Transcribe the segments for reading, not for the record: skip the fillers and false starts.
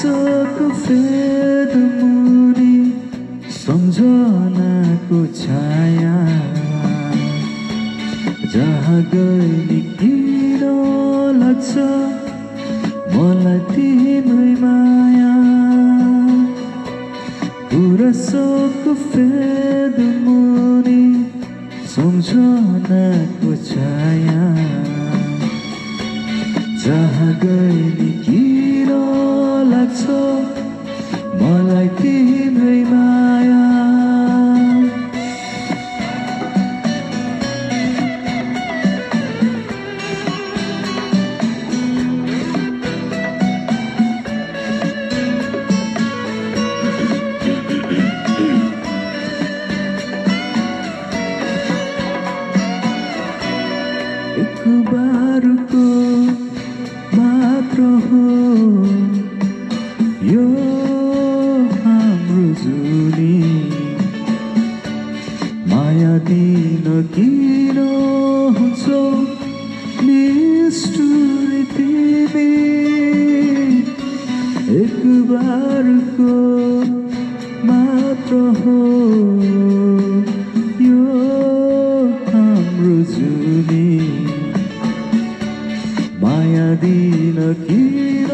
गुराँसको फेद मुनि सम्झनाको छाया जहाँ गए किन लाग्छ मलाई तिम्रै माया गुराँसको फेद मुनि सम्झनाको छाया जहाँ गए किन लाग्छ मलाई तिम्रै माया एक बारको मात्र हो यो हाम्रो जुनी माया दिन किन हुन्छौ निष्ठुर तिमी एक बारको मात्र हो यो हाम्रो जुनी माया दिन किन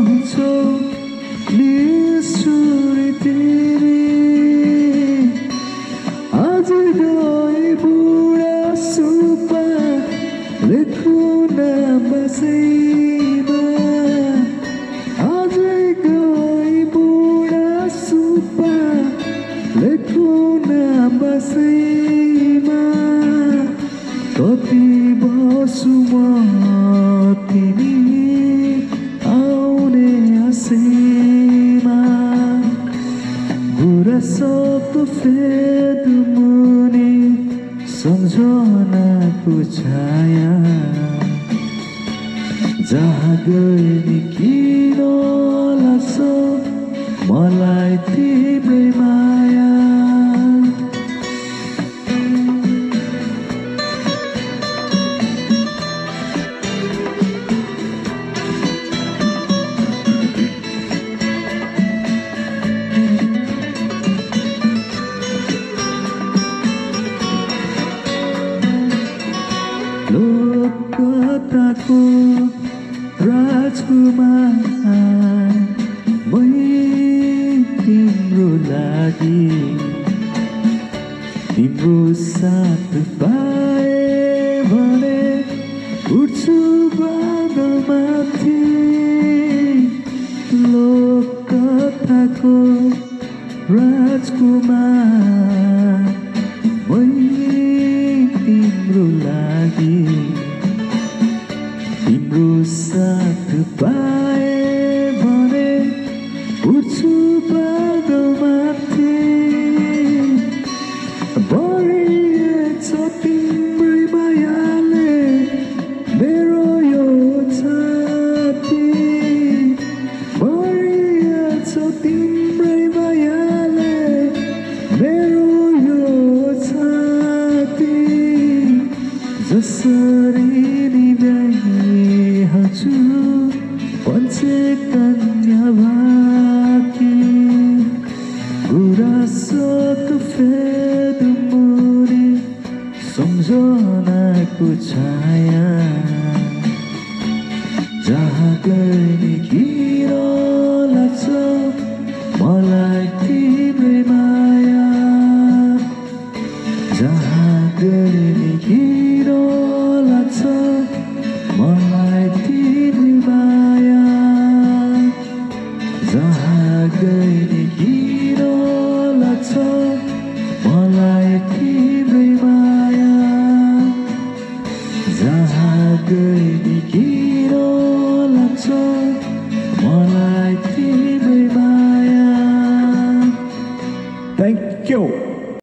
हुन्छौ निष्ठुर तिमी आज गए बुढा सुपा लेखु नाम बसैमा आज गए बुढा सुपा लेखु नाम बसैमा कति बसु म तिमी आउने आशैमा गुराँसको फेद मुनि सम्झनाको छाया जहाँ गए किन लाग्छ मलाई तिम्रै माया लोककथाको राजकुमार मै तिम्रो लागि तिम्रो साथ पाए भने उड्छु बादलमाथि लोककथाको राजकुमार मै तिम्रो लागि तिम्रो साथ पाए भने उड्छु बादलमाथि बढिएछ तिम्रै मायाले मेरो यो छाती बढिएछ तिम्रै मायाले मेरो यो छाती जसरी निभाइहाल्छु पञ्चकन्या भाकी गुराँसको फेद मुनि सम्झनाको छाया जहाँ गए किन लाग्छ मलाई तिम्रै माया जहाँ गए